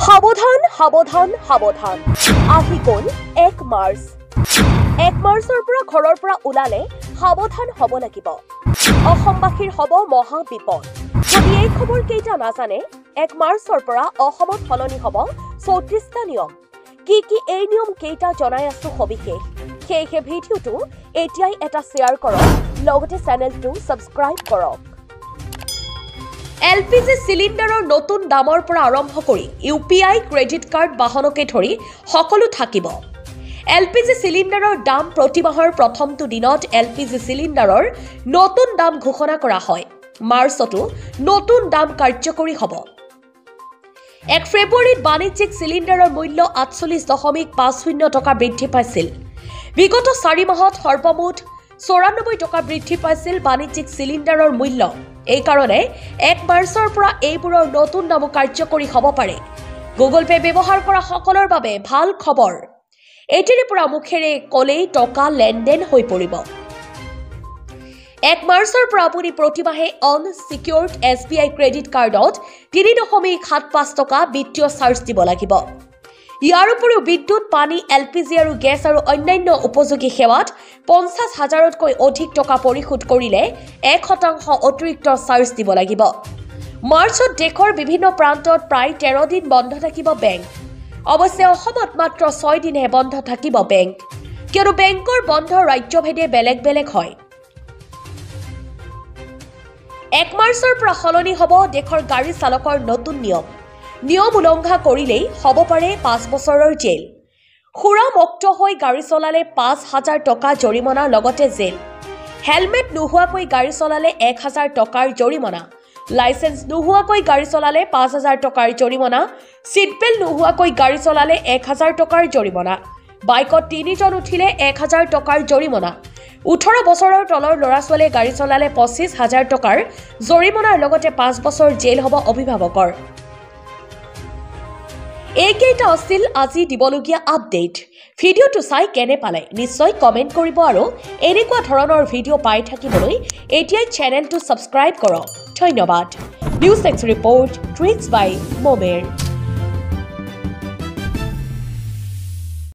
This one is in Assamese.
সাবধান সাবধান সাবধান আহি গল 1 মাৰ্চ 1 মাৰ্চৰ পৰা ঘৰৰ পৰা ওলালে সাবধান হ'ব লাগিব অসমবাসীৰ হ'ব মহা বিপদ যদি এই খবৰ কেইটা নাজানে 1 মাৰ্চৰ পৰা অসমত ফলনি হ'ব 34টা নিয়ম কি এই নিয়ম কেইটা জনাই আছো সবিশেষ সেই ভিডিওটো এতিয়াই এটা শেয়াৰ কৰক লগতে চেনেলটো সাবস্ক্ৰাইব কৰক LPG সিলিন্ডাৰৰ নতুন দামৰ পৰা আৰম্ভ কৰি UPI ক্ৰেডিট কাৰ্ড বাহনকে ধৰি সকলো থাকিব LPG সিলিন্ডাৰৰ দাম প্ৰতি মাহৰ প্ৰথমটো দিনত LPG সিলিন্ডাৰৰ নতুন দাম ঘোষণা কৰা হয় মাৰ্চতো নতুন দাম কাৰ্যকৰী হ'ব 1 ফেব্ৰুৱাৰীত বাণিজ্যিক সিলিন্ডাৰৰ মূল্য 48.50 টকা বৃদ্ধি পাইছিল বিগত 4 মাহত সৰ্বমুঠ 94 টকা বৃদ্ধি পাইছিল বাণিজ্যিক সিলিন্ডাৰৰ মূল্য এই কাৰণে 1 মাৰ্চৰ পৰা এইবোৰৰ নতুন দাম কাৰ্যকৰী হ'ব পাৰে গুগল পে ব্যৱহাৰ কৰা সকলৰ বাবে ভাল খবৰ এটিৰ পৰা মুখেৰে কলেই টকা লেনদেন হৈ পৰিব 1 মাৰ্চৰ পৰা আপুনি প্ৰতিমাহে অনচিকিউৰ্ড SBI ক্ৰেডিট কাৰ্ডত 3.75 টকা বিত্তীয় চাৰ্জ দিব লাগিব ইয়াৰ উপৰিও বিদ্যুৎ পানী LPG আৰু গেছ আৰু অন্যান্য উপযোগী সেৱাত 50,000তকৈ অধিক টকা পৰিশোধ কৰিলে 1% অতিৰিক্ত চাৰ্জ দিব লাগিব মাৰ্চত দেশৰ বিভিন্ন প্ৰান্তত প্ৰায় 13 দিন বন্ধ থাকিব বেংক অৱশ্যে অসমত মাত্ৰ 6 দিনহে বন্ধ থাকিব বেংক কিয়নো বেংকৰ বন্ধ ৰাজ্যভেদে বেলেগ হয় 1 মাৰ্চৰ পৰা সলনি হ'ব দেশৰ গাড়ী চালকৰ নতুন নিয়ম উলংঘা কৰিলেই হ'ব পাৰে 5 বছৰৰ জেল খুৰা মুক্ত হৈ গাড়ী চলালে 5,000 টকা জৰিমনাৰ লগতে জেল হেলমেট নোহোৱাকৈ গাড়ী চলালে 1,000 টকাৰ জৰিমনা লাইসেন্স নোহোৱাকৈ গাড়ী চলালে 5,000 টকাৰ জৰিমনা সিট বেল্ট নোহোৱাকৈ গাড়ী চলালে 1,000 টকাৰ জৰিমনা বাইকত 3 জন উঠিলে 1,000 টকাৰ জৰিমনা 18 বছৰৰ তলৰ ল'ৰা-ছোৱালীয়ে গাড়ী চলালে 25,000 টকাৰ জৰিমনাৰ লগতে 5 বছৰ জেল হ'ব অভিভাৱকৰ এইকেইটা আছিল আজি দিবলগীয়া আপডেট ভিডিওটো চাই কেনে পালে নিশ্চয় কমেন্ট কৰিব আৰু এনেকুৱা ধৰণৰ ভিডিও পাই থাকিবলৈ এতিয়াই চেনেলটো সাবস্ক্ৰাইব কৰক ধন্যবাদ নিউজ এক্স ৰিপোৰ্ট টুইটস বাই মোমেৰ